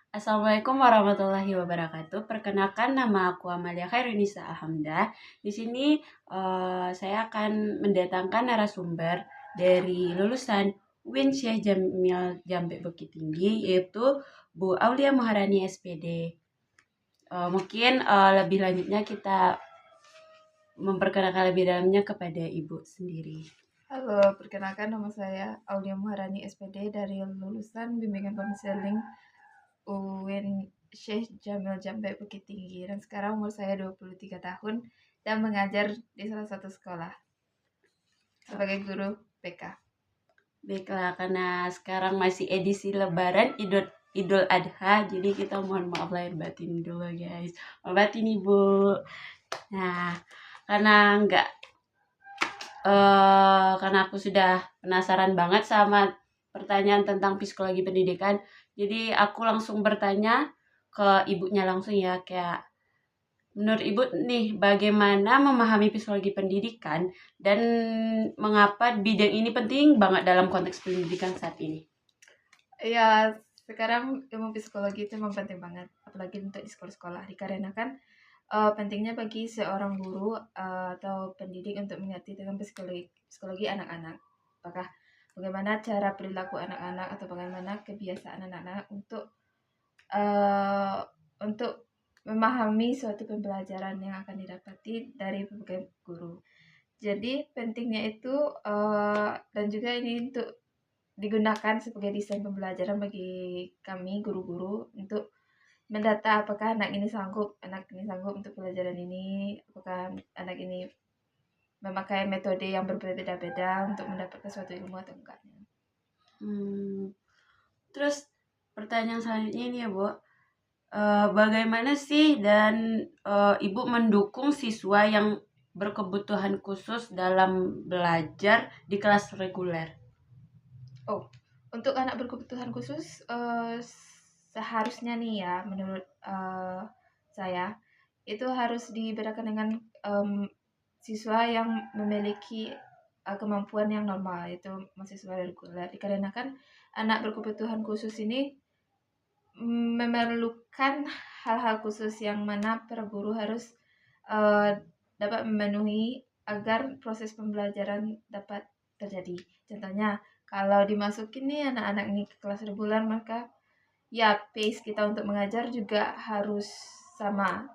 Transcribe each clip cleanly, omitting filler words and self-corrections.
Assalamualaikum warahmatullahi wabarakatuh. Perkenalkan, nama aku Amalia Khairunisa Alhamda. Di sini saya akan mendatangkan narasumber dari lulusan UIN Syekh Jamil Jambe Bukit Tinggi, yaitu Bu Aulia Maharani SPD. Mungkin lebih lanjutnya kita memperkenalkan lebih dalamnya kepada Ibu sendiri. Halo, perkenalkan nama saya Aulia Muharani SPD dari lulusan Bimbingan Konseling UIN Syekh Jamil Jambe Bukit Tinggi, dan sekarang umur saya 23 tahun dan mengajar di salah satu sekolah sebagai guru PK. Baiklah, karena sekarang masih edisi Lebaran Idul Adha, jadi kita mohon maaf lahir batin dulu guys. Maaf batin Ibu. Nah, karena enggak karena aku sudah penasaran banget sama pertanyaan tentang psikologi pendidikan, jadi aku langsung bertanya ke ibunya langsung ya, kayak menurut ibu nih bagaimana memahami psikologi pendidikan dan mengapa bidang ini penting banget dalam konteks pendidikan saat ini? Ya, sekarang ilmu psikologi itu memang penting banget, apalagi untuk di sekolah-sekolah, dikarenakan pentingnya bagi seorang guru atau pendidik untuk mengerti tentang psikologi anak-anak. Apakah bagaimana cara perilaku anak-anak atau bagaimana kebiasaan anak-anak uh, untuk memahami suatu pembelajaran yang akan didapati dari berbagai guru. Jadi pentingnya itu dan juga ini untuk digunakan sebagai desain pembelajaran bagi kami guru-guru untuk mendata apakah anak ini sanggup untuk pelajaran ini, apakah anak ini memakai metode yang berbeda-beda untuk mendapatkan suatu ilmu atau enggak. Hmm, Terus pertanyaan selanjutnya ini ya Bu, bagaimana sih dan Ibu mendukung siswa yang berkebutuhan khusus dalam belajar di kelas reguler? Oh, untuk anak berkebutuhan khusus seharusnya nih ya menurut saya itu harus dibedakan dengan siswa yang memiliki kemampuan yang normal, yaitu mahasiswa reguler, dikarenakan anak berkebutuhan khusus ini memerlukan hal-hal khusus yang mana para guru harus uh, dapat memenuhi agar proses pembelajaran dapat terjadi. Contohnya, kalau dimasukin nih anak-anak ini ke kelas reguler, maka ya pace kita untuk mengajar juga harus sama.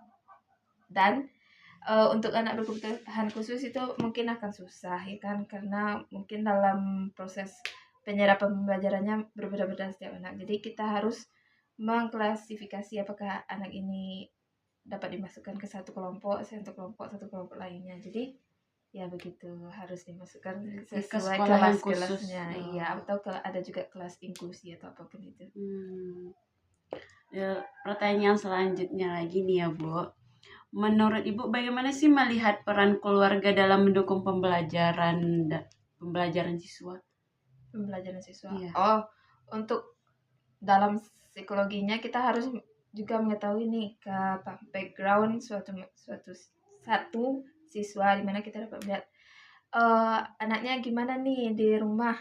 Dan untuk anak berkebutuhan khusus itu mungkin akan susah ya kan, karena mungkin dalam proses penyerapan pembelajarannya berbeda-beda setiap anak. Jadi kita harus mengklasifikasi apakah anak ini dapat dimasukkan ke satu kelompok lainnya. Jadi ya begitu, harus dimasukkan Ke sesuai sekolah yang khusus. kelas-kelasnya. Iya, atau ada juga kelas inklusi atau apapun itu. Hmm. Ya, pertanyaan selanjutnya lagi nih ya Bu. Menurut Ibu bagaimana sih melihat peran keluarga dalam mendukung pembelajaran siswa? Pembelajaran siswa. Iya. Oh, untuk dalam psikologinya kita harus juga mengetahui nih ke background suatu suatu satu siswa, di mana kita dapat melihat anaknya gimana nih di rumah,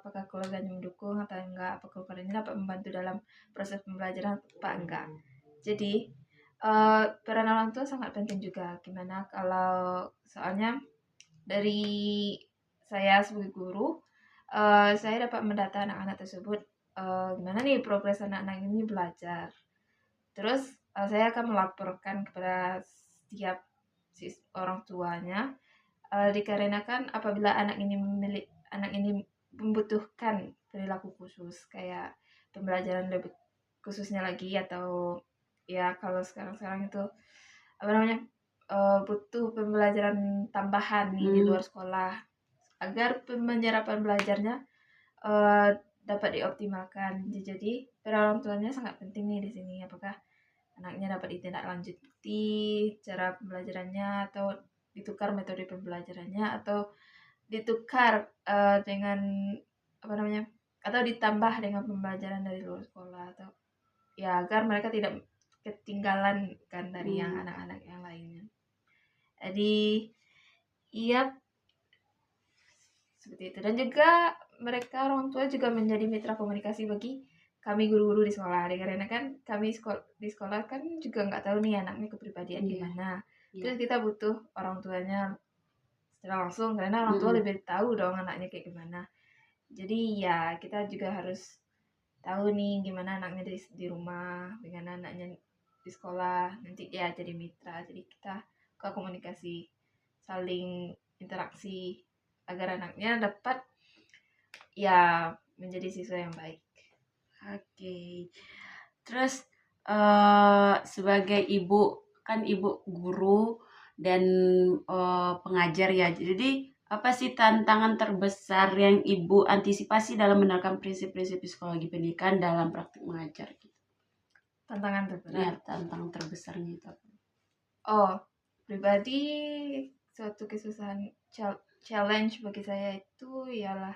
apakah keluarganya mendukung atau enggak, apakah keluarganya dapat membantu dalam proses pembelajaran apa enggak. Jadi peran orang tua sangat penting juga, gimana kalau soalnya dari saya sebagai guru, saya dapat mendata anak-anak tersebut, gimana nih progres anak-anak ini belajar. Terus saya akan melaporkan kepada setiap orang tuanya, dikarenakan apabila anak ini membutuhkan perilaku khusus kayak pembelajaran lebih khususnya lagi, atau ya kalau sekarang itu apa namanya, butuh pembelajaran tambahan nih di luar sekolah agar penyerapan belajarnya uh, dapat dioptimalkan. Jadi peran orang tuanya sangat penting nih di sini. Apakah anaknya dapat ditindaklanjuti cara pembelajarannya, atau ditukar metode pembelajarannya, atau ditukar dengan apa namanya, atau ditambah dengan pembelajaran dari luar sekolah, atau ya agar mereka tidak ketinggalan kan dari yang anak-anak yang lainnya. Jadi iya seperti itu. Dan juga mereka orang tua juga menjadi mitra komunikasi bagi kami guru-guru di sekolah, karena kan kami di sekolah kan juga nggak tahu nih anaknya kepribadian Iya. gimana. Iya. Terus kita butuh orang tuanya secara langsung, karena orang tua lebih tahu dong anaknya kayak gimana. Jadi ya kita juga harus tahu nih gimana anaknya di rumah, gimana anaknya di sekolah, nanti dia jadi mitra. Jadi kita komunikasi, saling interaksi agar anaknya dapat ya menjadi siswa yang baik. Oke. Terus sebagai ibu, kan ibu guru dan pengajar ya. Jadi apa sih tantangan terbesar yang ibu antisipasi dalam menerapkan prinsip-prinsip psikologi pendidikan dalam praktik mengajar? Tantangan terberat. Ya, tantangan terbesarnya itu apa? Oh, pribadi suatu kesusahan challenge bagi saya itu ialah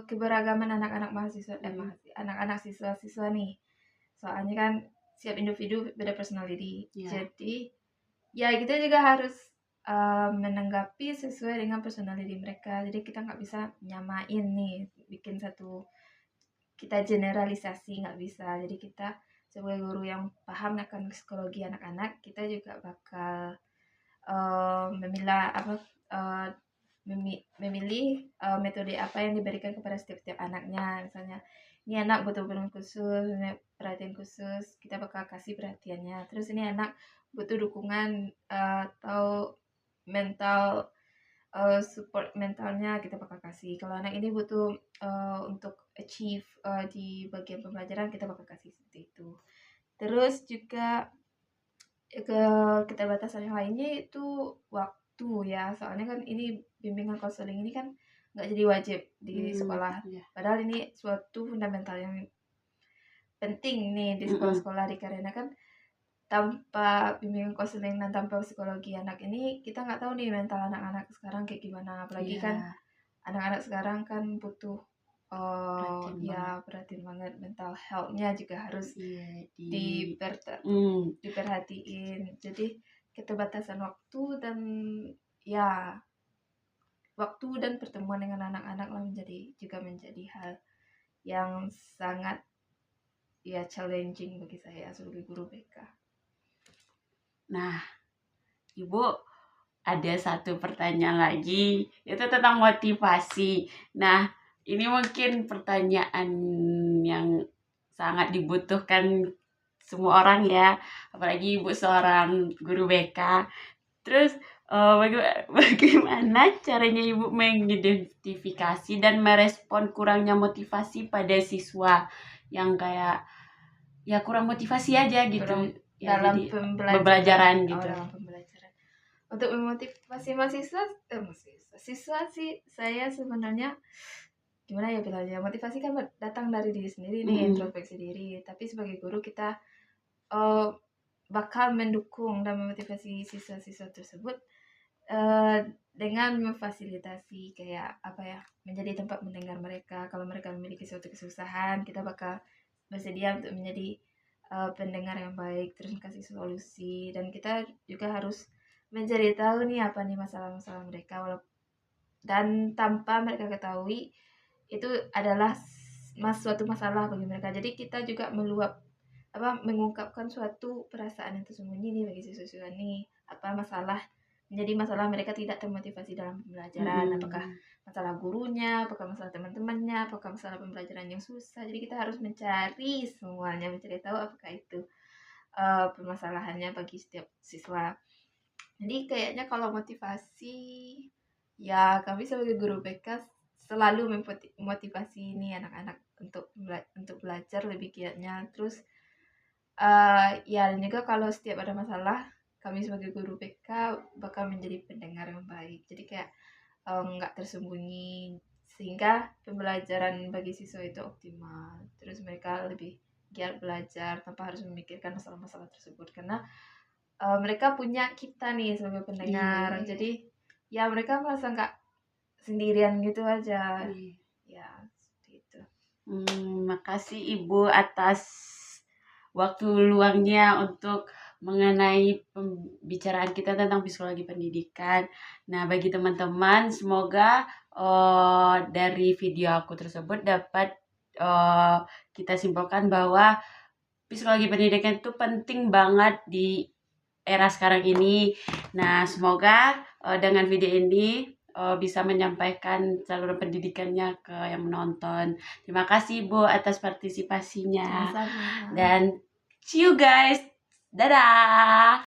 keberagaman anak-anak mahasiswa, anak-anak siswa-siswa nih. Soalnya kan setiap individu beda personality. Jadi ya kita juga harus menanggapi sesuai dengan personality mereka. Jadi kita nggak bisa nyamain nih, bikin satu kita generalisasi, nggak bisa. Jadi kita sebagai guru yang paham akan psikologi anak-anak, kita juga bakal memilih metode apa yang diberikan kepada setiap anaknya. Misalnya ini anak butuh perhatian khusus, kita bakal kasih perhatiannya. Terus ini anak butuh dukungan atau mental support mentalnya, kita bakal kasih. Kalau anak ini butuh untuk achieve di bagian pembelajaran, kita bakal kasih seperti itu. Terus juga keterbatasan yang lainnya itu waktu ya, soalnya kan ini bimbingan konseling ini kan nggak jadi wajib di sekolah. Padahal ini suatu fundamental yang penting nih di sekolah-sekolah, dikarenakan tanpa bimbingan konseling dan tanpa psikologi anak ini, kita nggak tahu nih mental anak-anak sekarang kayak gimana. Apalagi kan anak-anak sekarang kan butuh perhatian banget, mental health-nya juga harus diperhatiin. Jadi keterbatasan waktu dan pertemuan dengan anak-anak juga menjadi hal yang sangat challenging bagi saya sebagai guru BK. Nah, Ibu, ada satu pertanyaan lagi, itu tentang motivasi. Nah, ini mungkin pertanyaan yang sangat dibutuhkan semua orang ya, apalagi Ibu seorang guru BK. Terus bagaimana caranya Ibu mengidentifikasi dan merespon kurangnya motivasi pada siswa yang kayak ya kurang motivasi aja gitu ya, dalam jadi pembelajaran gitu. Dalam pembelajaran. Untuk memotivasi siswa sih, saya sebenarnya gimana ya bilangnya, motivasi kan datang dari diri sendiri nih, introspeksi diri. Tapi sebagai guru kita bakal mendukung dan memotivasi siswa-siswa tersebut dengan memfasilitasi kayak menjadi tempat mendengar mereka. Kalau mereka memiliki suatu kesusahan, kita bakal bersedia untuk menjadi pendengar yang baik, terus kasih solusi. Dan kita juga harus mencari tahu nih apa nih masalah-masalah mereka, dan tanpa mereka ketahui itu adalah suatu masalah bagi mereka. Jadi kita juga mengungkapkan suatu perasaan yang tersembunyi nih bagi siswa-siswa nih, menjadi masalah mereka tidak termotivasi dalam pembelajaran. Apakah masalah gurunya, apakah masalah teman-temannya, apakah masalah pembelajaran yang susah. Jadi kita harus mencari semuanya, mencari tahu apakah itu permasalahannya bagi setiap siswa. Jadi kayaknya kalau motivasi, ya kami sebagai guru BK selalu memotivasi nih anak-anak untuk belajar lebih giatnya. Terus dan juga kalau setiap ada masalah, kami sebagai guru BK bakal menjadi pendengar yang baik. Jadi kayak nggak tersembunyi, sehingga pembelajaran bagi siswa itu optimal. Terus mereka lebih giat belajar tanpa harus memikirkan masalah-masalah tersebut, karena mereka punya kita nih sebagai pendengar. Jadi ya mereka merasa nggak sendirian gitu aja. Ya seperti itu. Makasih Ibu atas waktu luangnya untuk mengenai pembicaraan kita tentang psikologi pendidikan. Nah, bagi teman-teman, semoga dari video aku tersebut dapat kita simpulkan bahwa psikologi pendidikan itu penting banget di era sekarang ini. Nah, semoga dengan video ini bisa menyampaikan saluran pendidikannya ke yang menonton. Terima kasih Bu atas partisipasinya. Sama-sama. Dan see you guys. Dadah.